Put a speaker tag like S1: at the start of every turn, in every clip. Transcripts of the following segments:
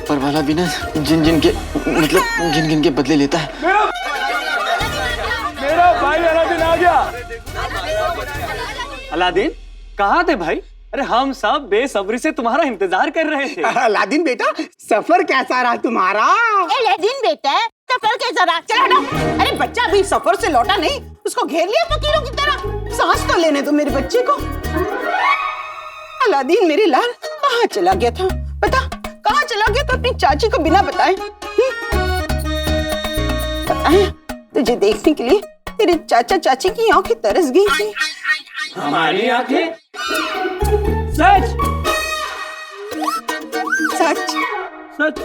S1: ऊपर वाला भी ना जिन जिन के बदले लेता है।
S2: मेरा भाई अलादीन आ गया। अलादीन कहाँ थे भाई? अरे हम सब बेसब्री से तुम्हारा इंतजार कर रहे थे।
S3: अलादीन बेटा, सफर कैसा रहा तुम्हारा?
S4: अलादीन बेटा, सफर कैसा रहा? चल हटो। अरे बच्चा अभी सफर से लौटा नहीं, उसको घेर लिया फकीरों की तरह। सांस तो लेने दो मेरे बच्चे को। अलादीन मेरे लाल कहाँ चला गया था? बता, कहाँ चला गया था अपनी चाची को बिना बताए? बताए तुझे देखने के लिए तेरे चाचा चाची की आंखें तरस गई थी।
S2: हमारी आंखें? सच
S4: सच
S2: सच।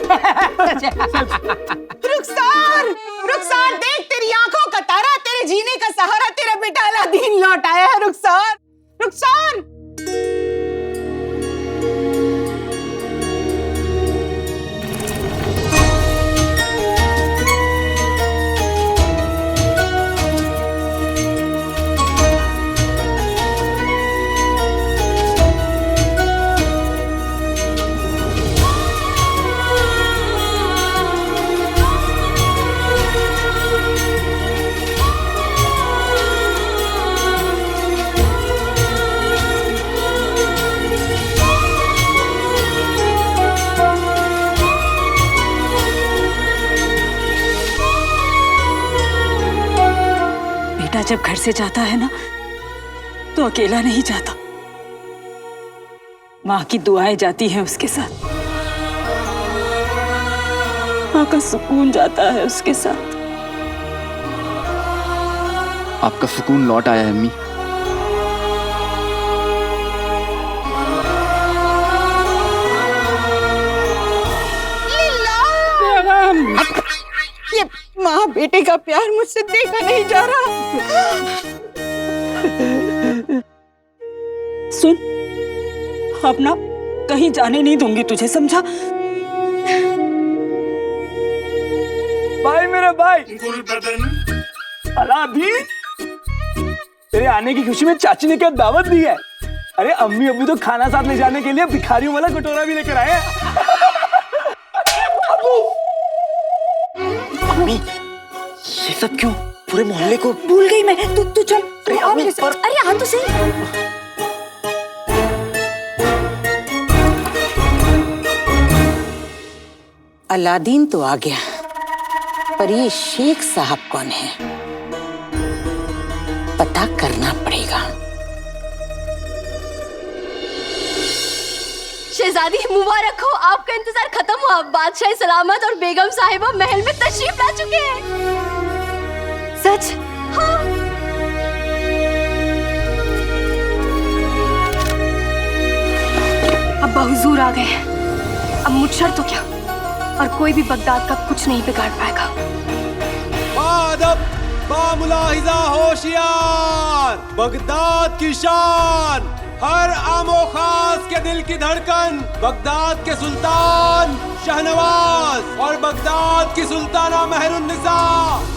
S4: रुखसार, रुखसार देख तेरी आंखों का तारा, तेरे जीने का सहारा, तेरा बेटा अलादीन लौट आया है। रुखसार, रुखसार।
S5: जब घर से जाता है ना तो अकेला नहीं जाता, माँ की दुआएं जाती हैं उसके साथ, माँ का सुकून जाता है उसके साथ।
S1: आपका सुकून लौट आया है अम्मी।
S4: ये माँ बेटे का प्यार मुझसे देखा नहीं जा रहा।
S5: सुन, अब ना कहीं जाने नहीं दूंगी तुझे, समझा?
S2: भाई मेरा भाई अलादीन, तेरे आने की खुशी में चाची ने क्या दावत दी है? अरे अम्मी अभी तो खाना साथ ले जाने के लिए भिखारियों वाला कटोरा भी लेकर आए हैं।
S1: अम्मी, ये सब क्यों? पूरे मोहल्ले को
S5: भूल गई मैं। तू चल।
S1: अरे अम्मी,
S5: अरे हाँ तो सही।
S4: अलादीन तो आ गया, पर ये शेख साहब कौन है? पता करना पड़ेगा।
S6: शहजादी मुबारक हो, आपका इंतजार खत्म हुआ। बादशाह सलामत और बेगम साहिबा महल में तशरीफ ला चुके हैं। सच? हाँ। अब हुजूर आ गए हैं। अब मुझशर तो क्या, और कोई भी बगदाद का कुछ नहीं बिगाड़ पाएगा।
S7: बामुलाहिजा होशियार, बगदाद की शान, हर आमो खास के दिल की धड़कन, बगदाद के सुल्तान शहनवाज और बगदाद की सुल्ताना मेहरुन्निसा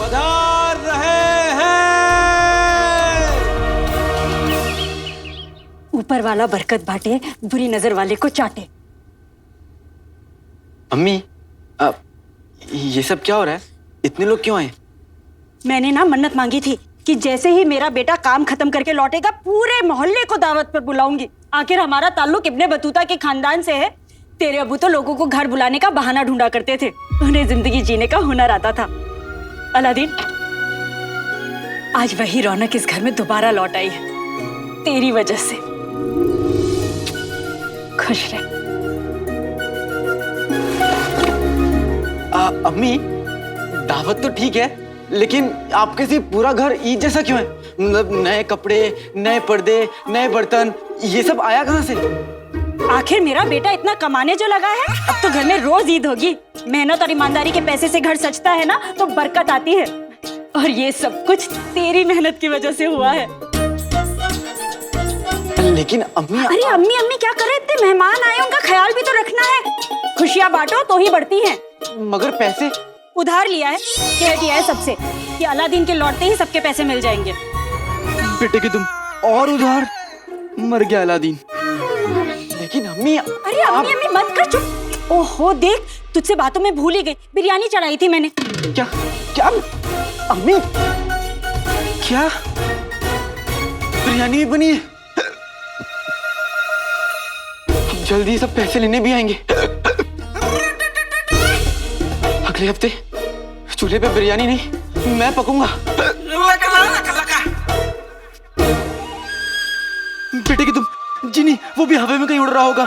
S7: पधार रहे हैं।
S5: ऊपर वाला बरकत बांटे, बुरी नजर वाले को चाटे।
S1: अम्मी, ये सब क्या हो रहा है? इतने लोग क्यों आए?
S5: मैंने ना मन्नत मांगी थी कि जैसे ही मेरा बेटा काम खत्म करके लौटेगा पूरे मोहल्ले को दावत पर बुलाऊंगी। आखिर हमारा ताल्लुक इब्ने बतूता के खानदान से है। तेरे अबू तो लोगों को घर बुलाने का बहाना ढूंढा करते थे, उन्हें जिंदगी जीने का हुनर आता था। अलादीन, आज वही रौनक इस घर में दोबारा लौट आई है, तेरी वजह से। खुश रह।
S1: अम्मी, दावत तो ठीक है, लेकिन आपके से पूरा घर ईद जैसा क्यों है? मतलब नए कपड़े, नए पर्दे, नए बर्तन, ये सब आया कहाँ से?
S5: आखिर मेरा बेटा इतना कमाने जो लगा है, अब तो घर में रोज ईद होगी। मेहनत और ईमानदारी के पैसे से घर सजता है ना, तो बरकत आती है। और ये सब कुछ तेरी मेहनत की वजह से हुआ है।
S1: लेकिन अम्मी,
S5: अरे अम्मी अम्मी क्या करे? इतने मेहमान आए, उनका ख्याल भी तो रखना है। खुशियाँ बांटो तो ही बढ़ती हैं।
S1: मगर पैसे
S5: उधार लिया है, कह दिया है सबसे कि अलादीन के लौटते ही सबके पैसे मिल जाएंगे।
S1: बेटे की तुम और उधार, मर गया अलादीन। लेकिन अम्मी, अम्मी
S5: अरे अम्मी अम्मी मत कर, चुप। ओहो देख, तुझसे बातों में भूल ही गई, बिरयानी चढ़ाई थी मैंने।
S1: क्या क्या अम्मी, क्या बिरयानी भी बनी है? जल्दी सब पैसे लेने भी आएंगे। अगले हफ्ते चूल्हे पे बिरयानी नहीं, मैं पकूंगा। बेटे की तुम जिनी, वो भी हवा में कहीं उड़ रहा होगा।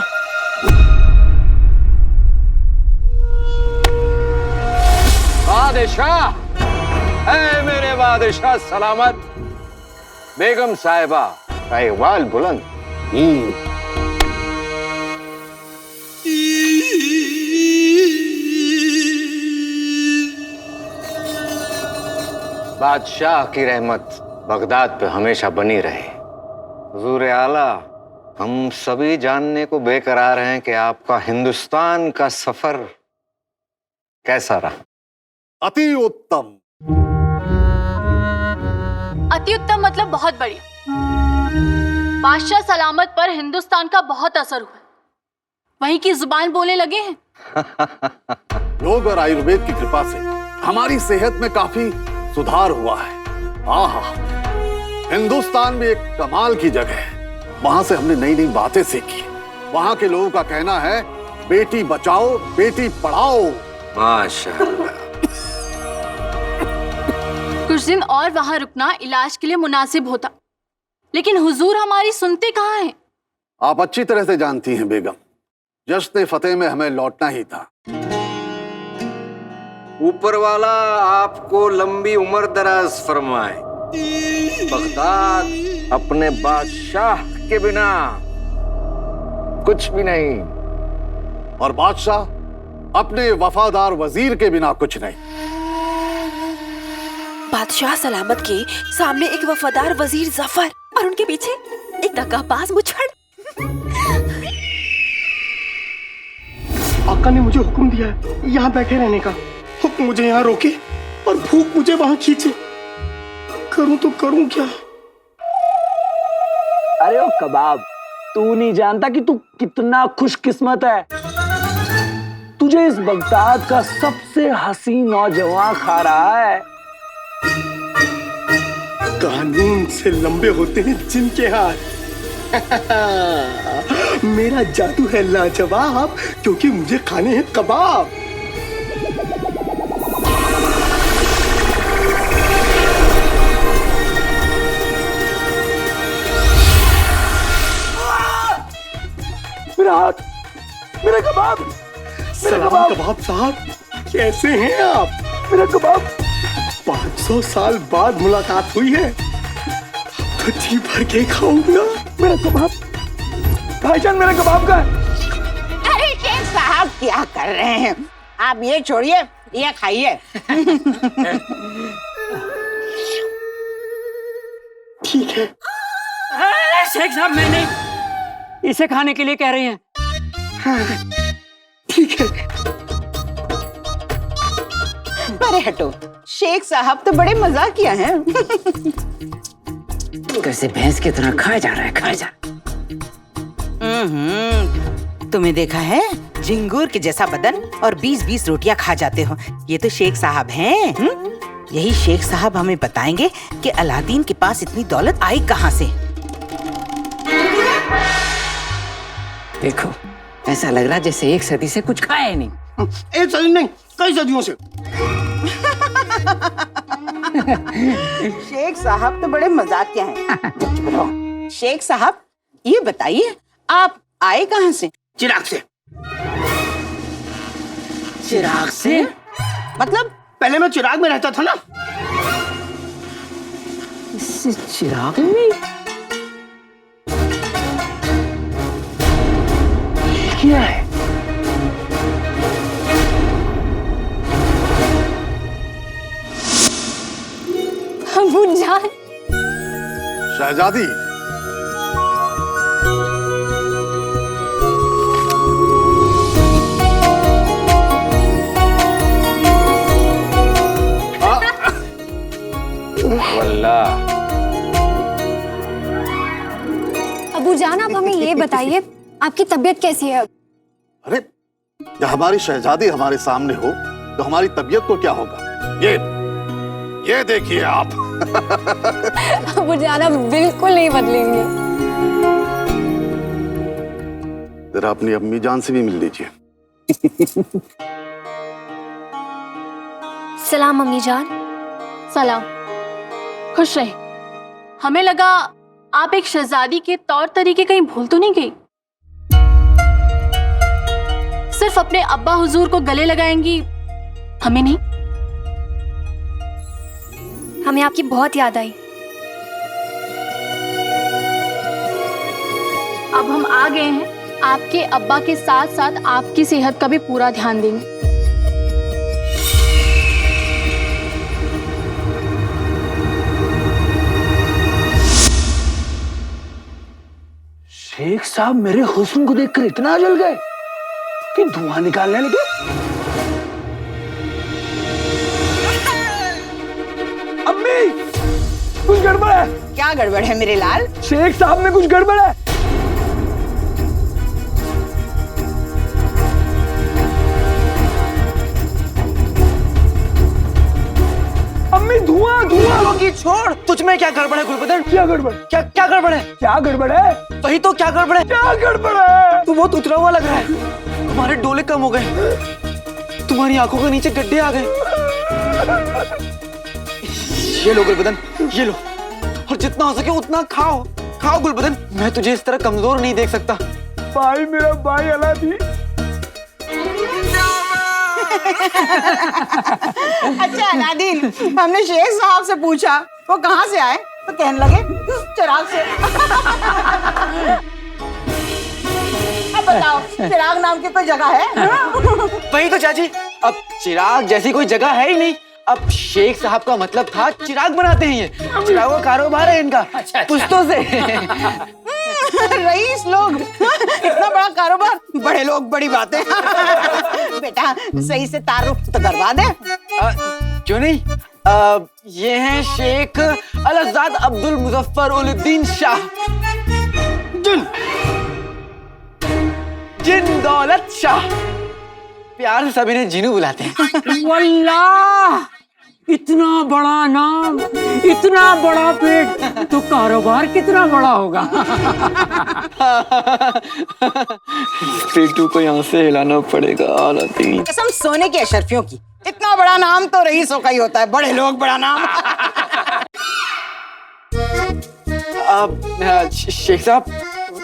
S8: बादशाह, ऐ मेरे बादशाह सलामत। बेगम साहिबा का इकबाल बुलंद। बादशाह की रहमत बगदाद पे हमेशा बनी रहे। हुजूर आला, हम सभी जानने को बेकरार हैं कि आपका हिंदुस्तान का सफर कैसा रहा?
S9: अति उत्तम।
S6: अति उत्तम मतलब बहुत बढ़िया। बादशाह सलामत पर हिंदुस्तान का बहुत असर हुआ, वहीं की जुबान बोलने लगे हैं।
S9: योग और आयुर्वेद की कृपा से हमारी सेहत में काफी सुधार हुआ है। आहा, हिंदुस्तान भी एक कमाल की जगह है। वहां से हमने नई नई बातें सीखी। वहां के लोगों का कहना है, बेटी बचाओ बेटी पढ़ाओ।
S8: माशाअल्लाह।
S6: कुछ दिन और वहां रुकना इलाज के लिए मुनासिब होता, लेकिन हुजूर हमारी सुनते कहाँ हैं?
S9: आप अच्छी तरह से जानती हैं बेगम, जश्न फतेह में हमें लौटना ही था।
S8: ऊपर वाला आपको लंबी उम्र दराज फरमाए। बगदाद अपने बादशाह के बिना कुछ भी नहीं,
S9: और बादशाह अपने वफादार वजीर के बिना कुछ नहीं।
S10: बादशाह सलामत के सामने एक वफादार वजीर जफर और उनके पीछे एक दगाबाज मुछड़।
S3: आका ने मुझे हुक्म दिया है यहाँ बैठे रहने का। हुक्म मुझे यहाँ रोके और भूख मुझे वहाँ खींचे। करूं तो करूं क्या?
S2: अरे ओ कबाब, तू नहीं जानता कि तू कितना खुशकिस्मत है। तुझे इस बगदाद का सबसे हसीन नौजवान खा रहा है।
S3: कानून से लंबे होते हैं जिनके हाथ। मेरा जादू है लाजवाब, क्योंकि मुझे खाने हैं कबाब।
S2: मेरा हाथ, मेरा कबाब,
S3: सलाम कबाब साहब, कैसे हैं आप?
S2: मेरा कबाब।
S3: 500 साल बाद मुलाकात हुई है, तो जी भर के खाऊंगा।
S2: मेरा कबाब, भाईजान मेरा कबाब का है।
S4: अरे शेख साहब क्या कर रहे हैं आप? ये छोड़िए, ये खाइए।
S3: ठीक है।
S5: शेख साहब मैं नहीं,
S2: इसे खाने के लिए कह रही हैं।
S3: हाँ, ठीक है।
S4: अरे हटो, शेख साहब तो बड़े मजाकिया हैं।
S11: कैसे भैंस की तरह खाया जा रहा है, खाया जा।
S4: तुम्हें देखा है, झिंगूर के जैसा बदन और 20-20 रोटियां खा जाते हो। ये तो शेख साहब हैं। यही शेख साहब हमें बताएंगे कि अलादीन के पास इतनी दौलत आई कहाँ से।
S11: देखो, ऐसा लग रहा जैसे 1 सदी से कुछ खाया ही नहीं।
S3: 1 सदी नहीं, कई सदियों से।
S4: शेख साहब तो बड़े मजाकिया हैं। शेख साहब ये बताइए, आप आए कहाँ से?
S3: चिराग से।
S11: चिराग से?
S4: मतलब
S3: पहले मैं चिराग में रहता था ना।
S11: इससे चिराग में
S2: क्या है?
S6: अबू जान,
S9: शहजादी,
S6: अबू जान आप हमें ये बताइए, आपकी तबीयत कैसी है अब?
S9: अरे जब हमारी शहजादी हमारे सामने हो तो हमारी तबीयत को क्या होगा? ये देखिए आप।
S6: अबू जान आप बिल्कुल नहीं बदलेंगे।
S9: जरा अपनी अम्मी जान से भी मिल लीजिए।
S6: सलाम मम्मी जान।
S12: सलाम। खुश रहे। हमें लगा आप एक शहजादी के तौर तरीके कहीं भूल तो नहीं गई? सिर्फ अपने अब्बा हुजूर को गले लगाएंगी, हमें नहीं?
S6: हमें आपकी बहुत याद आई।
S12: अब हम आ गए हैं, आपके अब्बा के साथ साथ आपकी सेहत का भी पूरा ध्यान देंगे।
S2: शेख साहब मेरे हुस्न को देखकर इतना जल गए कि धुआं निकालने लगे। अम्मी, कुछ गड़बड़ है।
S4: क्या गड़बड़ है मेरे लाल?
S2: शेख साहब में कुछ गड़बड़ है। अम्मी धुआं धुआं।
S1: होगी छोड़, तुझ में क्या गड़बड़ है गुलबदन?
S2: क्या गड़बड़?
S1: क्या क्या गड़बड़ है?
S2: क्या गड़बड़ है?
S1: वही तो, क्या गड़बड़ है?
S2: क्या गड़बड़ है?
S1: तू बहुत उतरा हुआ लग रहा है। तुम्हारे डोले कम हो गए, तुम्हारी आंखों के नीचे गड्ढे आ गए। ये लो गुलबदन, ये लो, और जितना हो सके उतना खाओ। खाओ गुलबदन, मैं तुझे इस तरह कमजोर नहीं देख सकता।
S2: भाई मेरा भाई अलादीन।
S4: अच्छा अलादीन, हमने शेख साहब से पूछा वो कहाँ से आए, तो कहने लगे चिराग से। अब बताओ, चिराग नाम की कोई जगह है?
S1: वही तो चाची, अब चिराग जैसी कोई जगह है ही नहीं। अब शेख साहब का मतलब था चिराग बनाते हैं ये, चिराग का कारोबार है इनका पुश्तों से।
S4: रईस लोग, इतना बड़ा कारोबार, बड़े लोग बड़ी बातें। बेटा सही से तारुफ तो करवा दे।
S1: क्यों नहीं? ये हैं शेख अलहज़ाद अब्दुल मुजफ्फर उल-दीन शाह जिन दौलत शाह। प्यार से सभी ने जीनू बुलाते हैं।
S11: वल्लाह, इतना बड़ा नाम, इतना बड़ा पेट, तो कारोबार कितना बड़ा होगा।
S1: पेटू को यहाँ से हिलाना पड़ेगा अलादीन।
S4: कसम सोने की अशरफियों की, इतना बड़ा नाम तो रईसों का ही होता है, बड़े लोग बड़ा नाम।
S1: शेख साहब,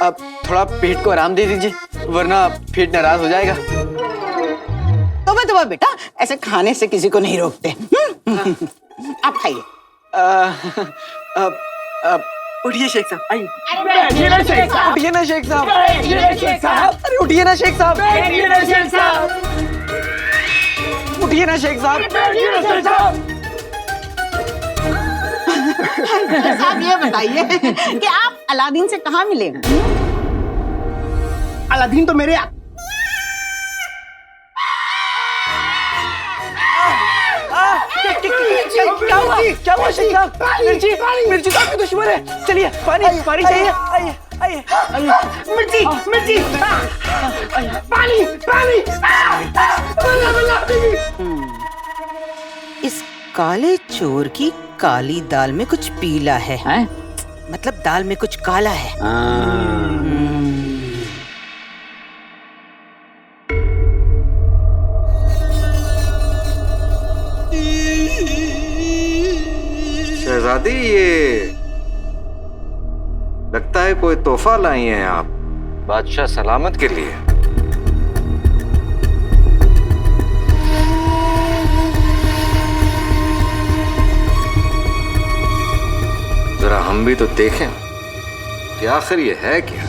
S1: अब थोड़ा पेट को आराम दे दीजिए, वरना पेट नाराज हो जाएगा।
S4: तो बेटा ऐसे खाने से किसी को नहीं रोकते। आप खाइए।
S1: उठिए शेख साहब, आइए।
S2: बैठिए ना शेख साहब।
S1: उठिए ना शेख साहब।
S2: बैठिए ना शेख साहब।
S1: अरे उठिए ना शेख साहब।
S2: बैठिए ना शेख साहब।
S1: उठिए ना शेख साहब।
S2: बैठिए ना शेख साहब।
S4: साहब ये बताइए कि आप अलादीन से कहाँ मिले?
S3: अलादीन तो मेरे
S1: क्या हुआ? क्या हुआ शेख साहब? मिर्ची, मिर्ची तो आपकी दुश्मन है। चलिए पानी, पानी चाहिए। आइए, आइए, आइए।
S3: मिर्ची, मिर्ची, पानी, पानी।
S4: इस काले चोर की काली दाल में कुछ पीला है, मतलब दाल में कुछ काला है।
S8: शहजादी, ये लगता है कोई तोहफा लाई हैं आप बादशाह सलामत के लिए। जरा हम भी तो देखें कि आखिर ये है क्या।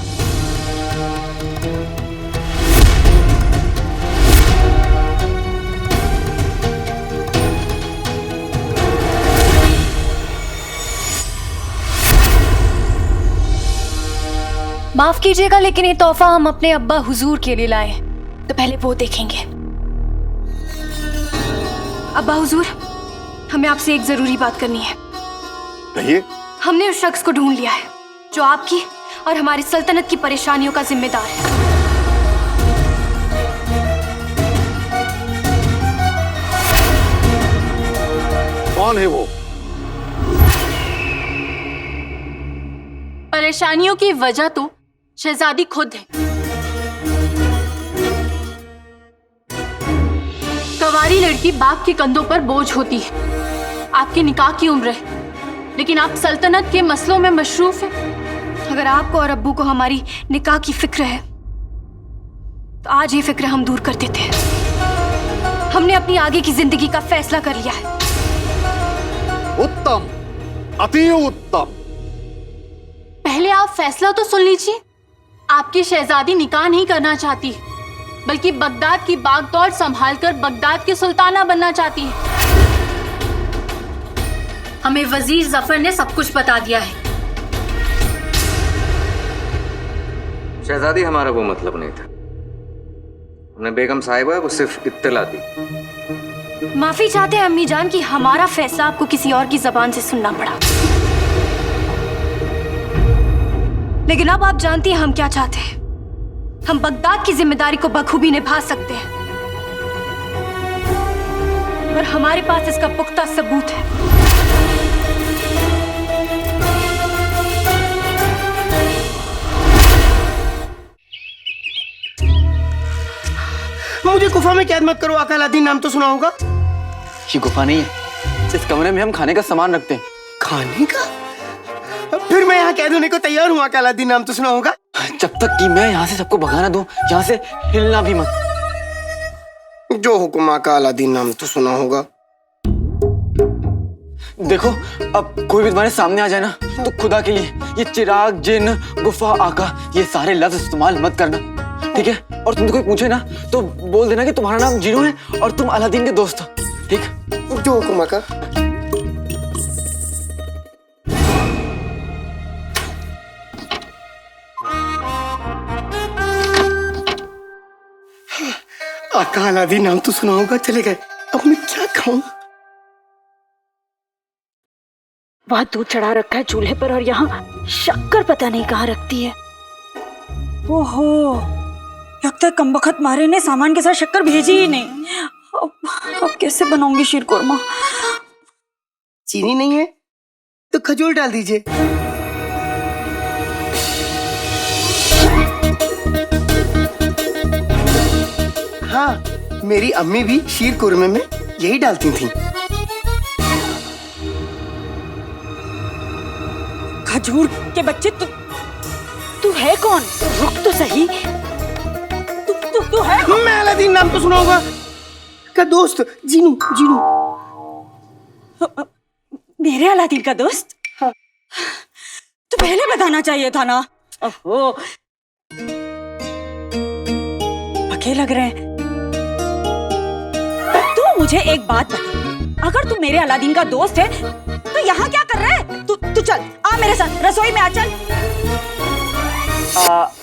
S6: माफ कीजिएगा लेकिन ये तोहफा हम अपने अब्बा हुजूर के लिए लाए, तो पहले वो देखेंगे। अब्बा हुजूर, हमें आपसे एक जरूरी बात करनी है।
S9: कहिए।
S6: हमने उस शख्स को ढूंढ लिया है जो आपकी और हमारी सल्तनत की परेशानियों का जिम्मेदार है।
S9: कौन है वो?
S12: परेशानियों की वजह तो शहजादी खुद है। कवारी लड़की बाप के कंधों पर बोझ होती है। आपके निकाह की उम्र है, लेकिन आप सल्तनत के मसलों में मशरूफ हैं।
S6: अगर आपको और अब्बू को हमारी निकाह की फिक्र है तो आज ये फिक्र हम दूर कर देते हैं। हमने अपनी आगे की जिंदगी का फैसला कर लिया है।
S9: उत्तम, अति उत्तम।
S12: पहले आप फैसला तो सुन लीजिए। आपकी शहजादी निकाह नहीं करना चाहती, बल्कि बगदाद की बागडोर संभालकर बगदाद की सुल्ताना बनना चाहती है। हमें वजीर जफर ने सब कुछ बता दिया है।
S8: शहजादी, हमारा वो मतलब नहीं था। हमने बेगम साहिबा को सिर्फ इत्तला दी।
S6: माफी चाहते हैं अम्मी जान कि हमारा फैसला आपको किसी और की जबान से सुनना पड़ा, लेकिन अब आप जानती हैं हम क्या चाहते हैं। हम बगदाद की जिम्मेदारी को बखूबी निभा सकते हैं और हमारे पास इसका पुख्ता सबूत है।
S3: मुझे गुफा में कैद मत करो आका अलादीन, नाम तो सुना होगा।
S1: ये गुफा नहीं है, इस कमरे में हम खाने का सामान रखते हैं।
S3: खाने का? फिर मैं यहाँ कैद होने को तैयार हूँ आका अलादीन, नाम तो सुना होगा।
S1: जब तक कि मैं यहाँ से सबको भगाना दूं, यहाँ से हिलना भी मत।
S3: जो हुक्म आका अलादीन, नाम तो सुना होगा।
S1: देखो, अब कोई भी तुम्हारे सामने आ जाए ना, तो खुदा के लिए ये चिराग, जिन, गुफा, आका, ये सारे लफ्ज इस्तेमाल मत करना, ठीक है? और तुमसे कोई पूछे ना तो बोल देना कि तुम्हारा नाम जीनू है और तुम अलादीन के दोस्त हो, ठीक?
S3: जो हुक्म आका। आका अलादीन, नाम तो सुना होगा। चले गए, अब मैं क्या खाऊं?
S10: वहाँ दूध चढ़ा रखा है चूल्हे पर और यहाँ शक्कर पता नहीं कहाँ रखती है।
S5: ओहो, लगता है कमबख्त मारे ने सामान के साथ शक्कर भेजी ही नहीं। अब कैसे बनाऊंगी शीर कोरमा?
S3: चीनी नहीं है तो खजूर डाल दीजिए। हाँ, मेरी अम्मी भी शीर कुरमे में यही डालती थी।
S5: खजूर के बच्चे,
S10: तू है कौन? रुक तो सही।
S5: तू है कौन?
S3: मैं अलादीन, नाम तो सुना होगा। का दोस्त जीनू। जीनू
S5: मेरे अलादीन का दोस्त? हाँ। तो पहले बताना चाहिए था ना। ओहो, पके लग रहे हैं। तू मुझे एक बात बता, अगर तू मेरे अलादीन का दोस्त है तो यहाँ क्या कर रहा है? तू चल, आ मेरे साथ रसोई में आ, चल।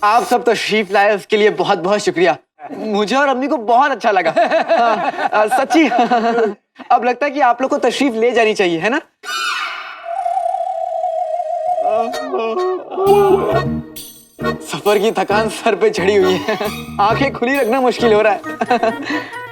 S1: आप सब तशरीफ लाए उसके लिए बहुत बहुत शुक्रिया। मुझे और अम्मी को बहुत अच्छा लगा। सच्ची। अब लगता है कि आप लोग को तशरीफ ले जानी चाहिए, है ना? सफर की थकान सर पे चढ़ी हुई है, आंखें खुली रखना मुश्किल हो रहा है।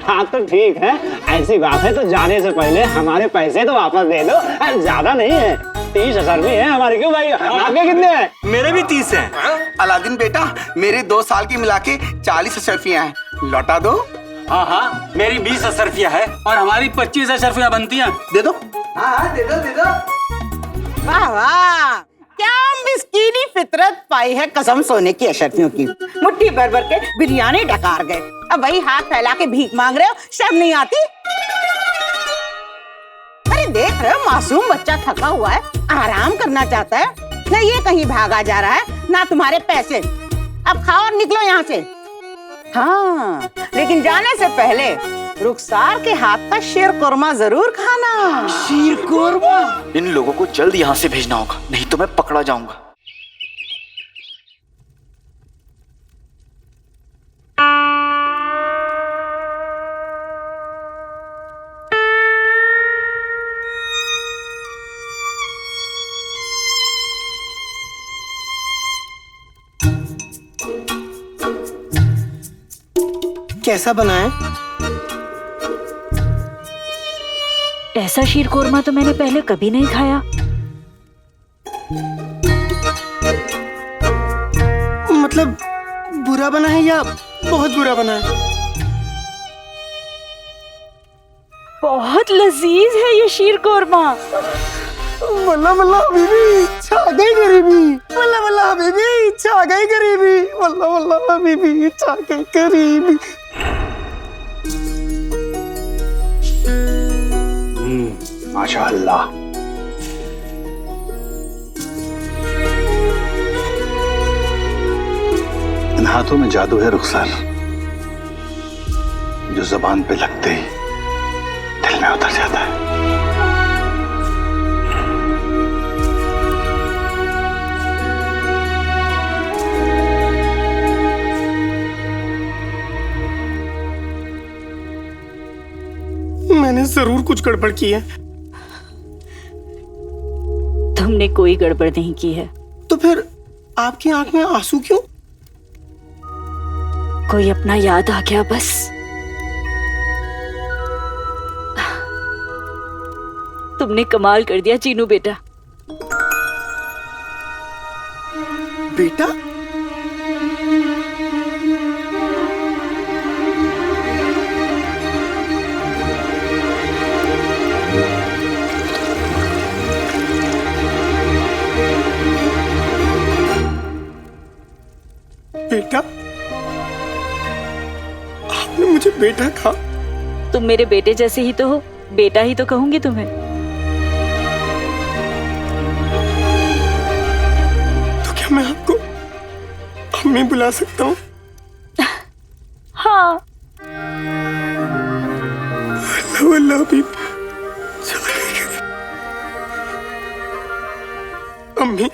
S11: हाँ तो ठीक है, ऐसी बात है तो जाने से पहले हमारे पैसे तो वापस दे दो। ज्यादा नहीं है, 30,000 भी है हमारे। क्यों भाई, आपके कितने हैं?
S13: मेरे भी 30 हैं। अलादीन बेटा, मेरे 2 साल की मिला के 40 अशरफियाँ हैं, लौटा दो।
S11: हाँ हाँ, मेरी 20 अशरफियाँ है और हमारी 25 अशरफियाँ बनती हैं।
S13: दे दो।
S4: हाँ, दे दो। वाह वाह, क्या मिस्कीनी फितरत पाई है कसम सोने की अशरफियों की। मुट्ठी भर भर के बिरयानी डकार गए, अब वही हाथ फैला के भीख मांग रहे हो। शर्म नहीं आती? अरे देख रहे हो, मासूम बच्चा थका हुआ है, आराम करना चाहता है, न ये कहीं भागा जा रहा है, ना तुम्हारे पैसे। अब खाओ और निकलो यहाँ से। हाँ, लेकिन जाने से पहले रुखसार के हाथ का शीर कोरमा जरूर खाना।
S1: शीर कोरमा? इन लोगों को जल्द यहाँ से भेजना होगा, नहीं तो मैं पकड़ा जाऊंगा।
S3: कैसा बना है?
S5: ऐसा शीर कोरमा तो मैंने पहले कभी नहीं खाया।
S3: मतलब बुरा बना है या बहुत बुरा बना है?
S5: बहुत लजीज है ये शीर कोरमा।
S3: वल्ला वल्ला हबीबी छा गई गरीबी, वल्ला वल्ला हबीबी छा गई गरीबी, वल्ला वल्ला हबीबी छा गई गरीबी।
S9: माशाअल्लाह। इन हाथों में जादू है रुखसार, जो जबान पे लगते ही दिल में उतर जाता है।
S3: मैंने जरूर कुछ गड़बड़ की है।
S5: तुमने कोई गड़बड़ नहीं की है।
S3: तो फिर आपकी आंख में आंसू क्यों?
S5: कोई अपना याद आ गया बस। तुमने कमाल कर दिया चीनू बेटा।
S3: बेटा? बेटा? आपने मुझे बेटा कहा?
S5: तुम मेरे बेटे जैसे ही तो हो, बेटा ही तो कहूंगी तुम्हें।
S3: तो क्या मैं आपको अम्मी बुला सकता हूँ?
S5: हाँ।
S3: अल्लाह अल्लाह भी अम्मी।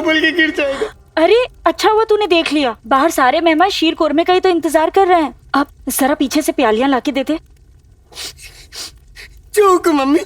S3: बोल के गिर जाएगा।
S5: अरे अच्छा हुआ तूने देख लिया, बाहर सारे मेहमान शीर कोरमे का ही तो इंतजार कर रहे हैं। अब जरा पीछे से प्यालियां लाके देते।
S3: चूक मम्मी।